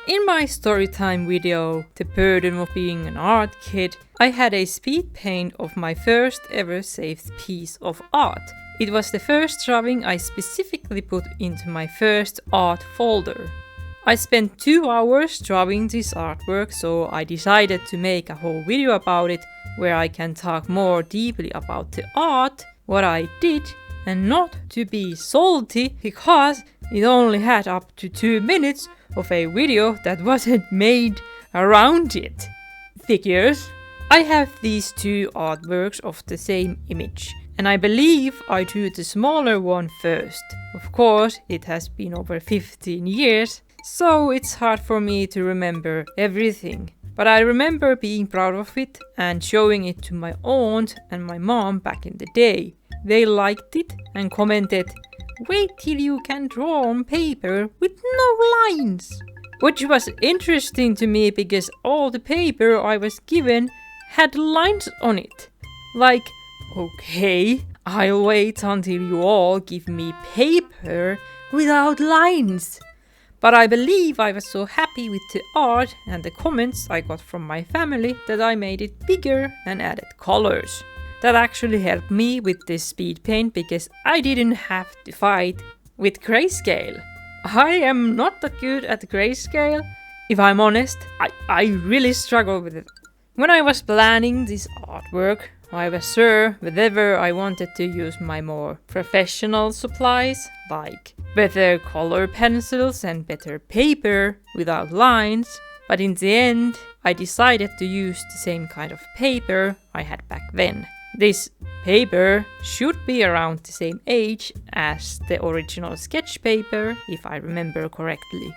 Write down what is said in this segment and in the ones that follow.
In my storytime video, The Burden of Being an Art Kid, I had a speed paint of my first ever saved piece of art. It was the first drawing I specifically put into my first art folder. I spent 2 hours drawing this artwork, so I decided to make a whole video about it where I can talk more deeply about the art, what I did, and not to be salty because it only had up to 2 minutes of a video that wasn't made around it. Figures. I have these 2 artworks of the same image, and I believe I drew the smaller one first. Of course, it has been over 15 years, so it's hard for me to remember everything. But I remember being proud of it and showing it to my aunt and my mom back in the day. They liked it and commented, "Wait till you can draw on paper with no lines." Which was interesting to me because all the paper I was given had lines on it. Like, okay, I'll wait until you all give me paper without lines. But I believe I was so happy with the art and the comments I got from my family that I made it bigger and added colors. That actually helped me with this speed paint because I didn't have to fight with grayscale. I am not that good at grayscale. If I'm honest, I really struggle with it. When I was planning this artwork, I was sure whether I wanted to use my more professional supplies, like better color pencils and better paper without lines, but in the end I decided to use the same kind of paper I had back then. This paper should be around the same age as the original sketch paper, if I remember correctly.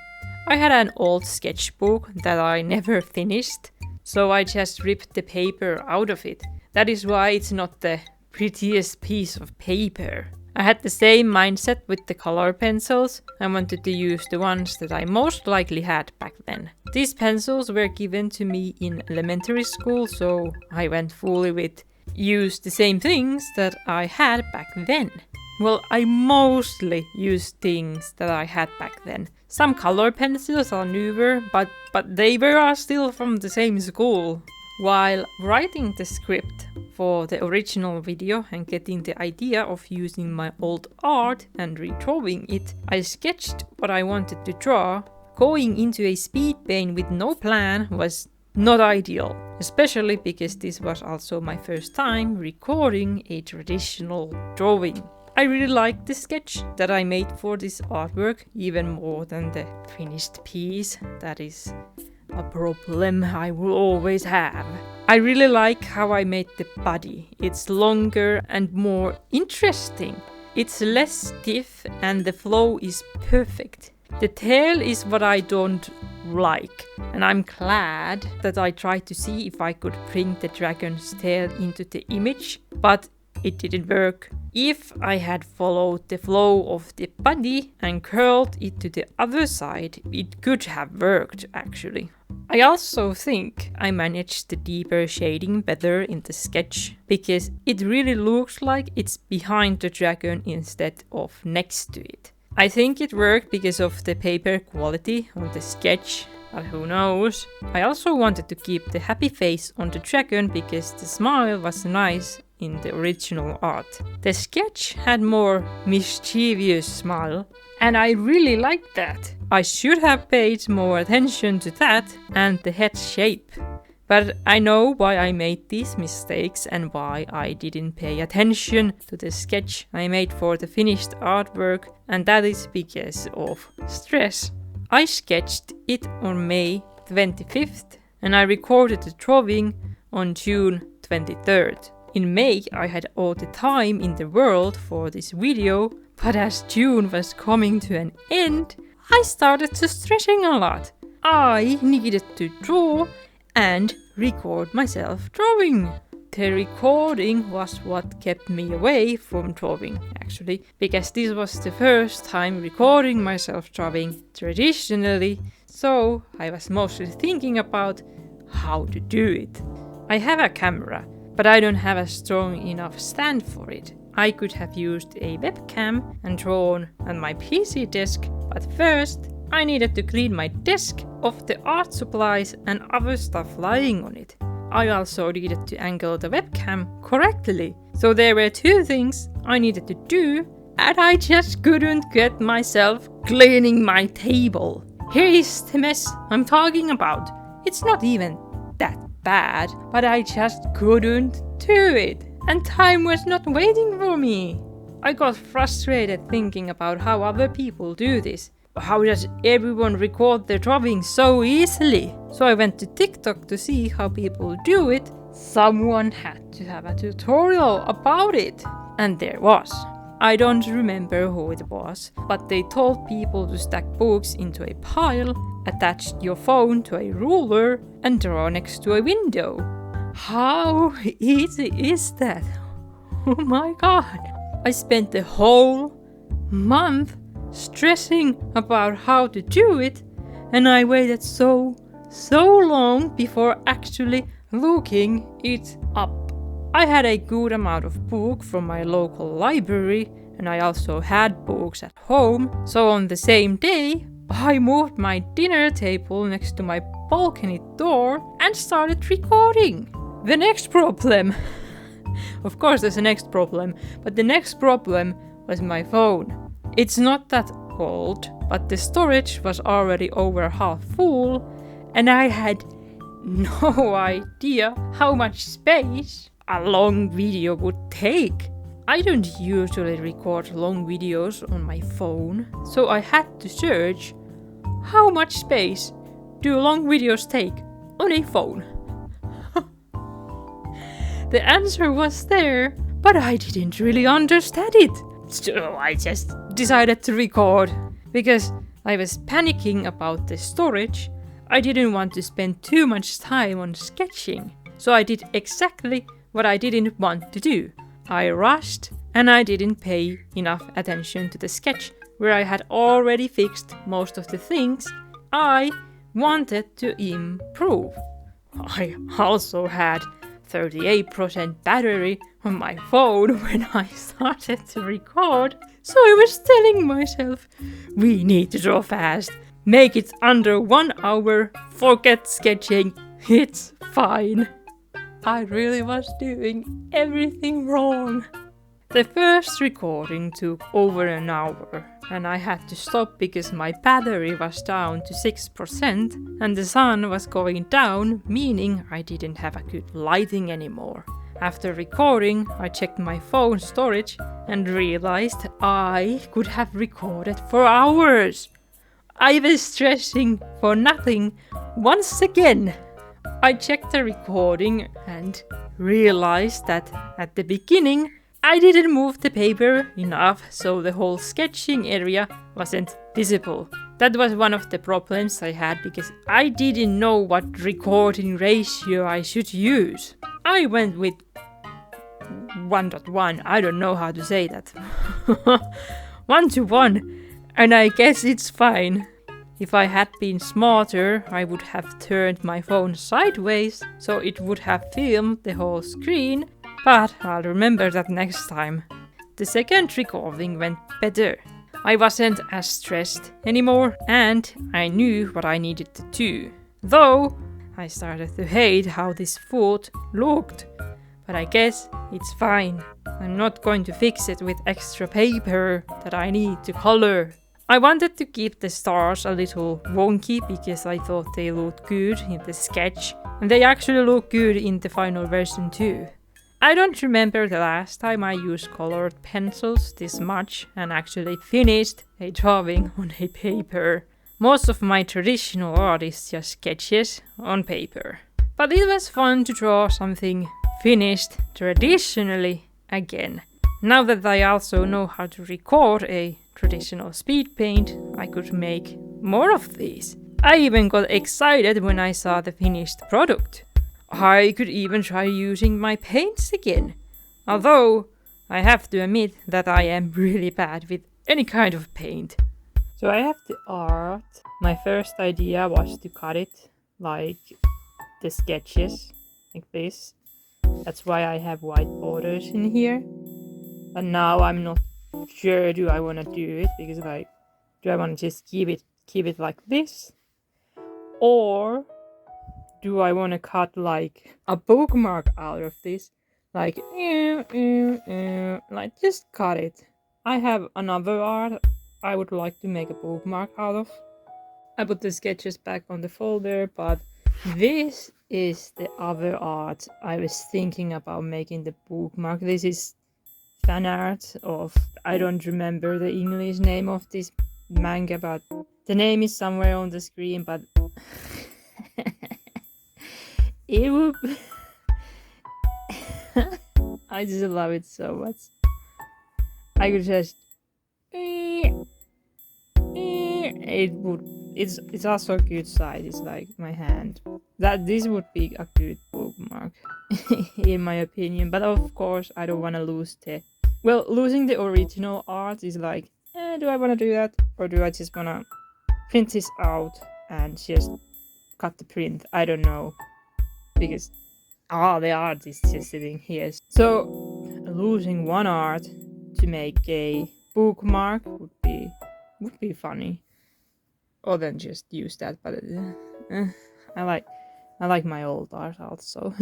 I had an old sketchbook that I never finished, so I just ripped the paper out of it. That is why it's not the prettiest piece of paper. I had the same mindset with the color pencils. I wanted to use the ones that I most likely had back then. These pencils were given to me in elementary school, so I went fully with use the same things that I had back then. Well, I mostly used things that I had back then. Some color pencils are newer, but they were still from the same school. While writing the script for the original video and getting the idea of using my old art and redrawing it, I sketched what I wanted to draw. Going into a speed paint with no plan was not ideal, especially because this was also my first time recording a traditional drawing. I really liked the sketch that I made for this artwork even more than the finished piece. That is a problem I will always have. I really like how I made the body. It's longer and more interesting. It's less stiff and the flow is perfect. The tail is what I don't like, and I'm glad that I tried to see if I could bring the dragon's tail into the image, but it didn't work. If I had followed the flow of the body and curled it to the other side, it could have worked actually. I also think I managed the deeper shading better in the sketch, because it really looks like it's behind the dragon instead of next to it. I think it worked because of the paper quality on the sketch, but who knows. I also wanted to keep the happy face on the dragon because the smile was nice in the original art. The sketch had more mischievous smile, and I really liked that. I should have paid more attention to that and the head shape. But I know why I made these mistakes and why I didn't pay attention to the sketch I made for the finished artwork, and that is because of stress. I sketched it on May 25th and I recorded the drawing on June 23rd. In May I had all the time in the world for this video, but as June was coming to an end, I started to stressing a lot. I needed to draw and record myself drawing. The recording was what kept me away from drawing, actually, because this was the first time recording myself drawing traditionally, so I was mostly thinking about how to do it. I have a camera, but I don't have a strong enough stand for it. I could have used a webcam and drawn on my PC desk, but first I needed to clean my desk of the art supplies and other stuff lying on it. I also needed to angle the webcam correctly. So there were two things I needed to do, and I just couldn't get myself cleaning my table. Here is the mess I'm talking about. It's not even that bad, but I just couldn't do it. And time was not waiting for me. I got frustrated thinking about how other people do this. How does everyone record their drawing so easily? So I went to TikTok to see how people do it. Someone had to have a tutorial about it. And there was. I don't remember who it was, but they told people to stack books into a pile, attach your phone to a ruler, and draw next to a window. How easy is that? Oh my god. I spent the whole month stressing about how to do it, and I waited so long before actually looking it up. I had a good amount of books from my local library, and I also had books at home, so on the same day I moved my dinner table next to my balcony door and started recording. The next problem of course there's a next problem, but the next problem was my phone. It's not that old, but the storage was already over half full, and I had no idea how much space a long video would take. I don't usually record long videos on my phone, so I had to search how much space do long videos take on a phone. The answer was there, but I didn't really understand it. So I just decided to record, because I was panicking about the storage. I didn't want to spend too much time on sketching, so I did exactly what I didn't want to do. I rushed, and I didn't pay enough attention to the sketch, where I had already fixed most of the things I wanted to improve. I also had 38% battery on my phone when I started to record, so I was telling myself, we need to draw fast, make it under 1 hour, forget sketching, it's fine. I really was doing everything wrong. The first recording took over an hour, and I had to stop because my battery was down to 6% and the sun was going down, meaning I didn't have a good lighting anymore. After recording, I checked my phone storage and realized I could have recorded for hours. I was stressing for nothing once again. I checked the recording and realized that at the beginning I didn't move the paper enough, so the whole sketching area wasn't visible. That was one of the problems I had because I didn't know what recording ratio I should use. I went with 1:1, I don't know how to say that. 1:1, and I guess it's fine. If I had been smarter, I would have turned my phone sideways so it would have filmed the whole screen, but I'll remember that next time. The second recording went better. I wasn't as stressed anymore, and I knew what I needed to do. Though I started to hate how this foot looked, but I guess it's fine. I'm not going to fix it with extra paper that I need to color. I wanted to keep the stars a little wonky because I thought they looked good in the sketch, and they actually look good in the final version too. I don't remember the last time I used colored pencils this much and actually finished a drawing on a paper. Most of my traditional art is just sketches on paper. But it was fun to draw something finished traditionally again. Now that I also know how to record a traditional speed paint, I could make more of these. I even got excited when I saw the finished product. I could even try using my paints again. Although, I have to admit that I am really bad with any kind of paint. So I have the art. My first idea was to cut it like the sketches, like this. That's why I have white borders in here. But now I'm not sure do I want to do it, because do I want to just keep it keep it like this? Or do I want to cut like a bookmark out of this? Like just cut it. I have another art I would like to make a bookmark out of. I put the sketches back on the folder, but this is the other art I was thinking about making the bookmark. This is fan art of, I don't remember the English name of this manga, but the name is somewhere on the screen, but it would I just love it so much. I could just it's also a good size. It's like my hand. This would be a good bookmark in my opinion, but of course I don't want to lose losing the original art is like, do I want to do that, or do I just want to print this out and just cut the print? I don't know, because the art is just sitting here. So losing one art to make a bookmark would be funny, or then just use that. But I like my old art also.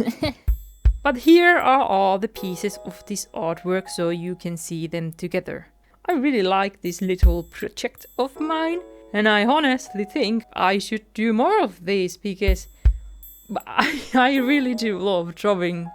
But here are all the pieces of this artwork so you can see them together. I really like this little project of mine, and I honestly think I should do more of these, because I really do love drawing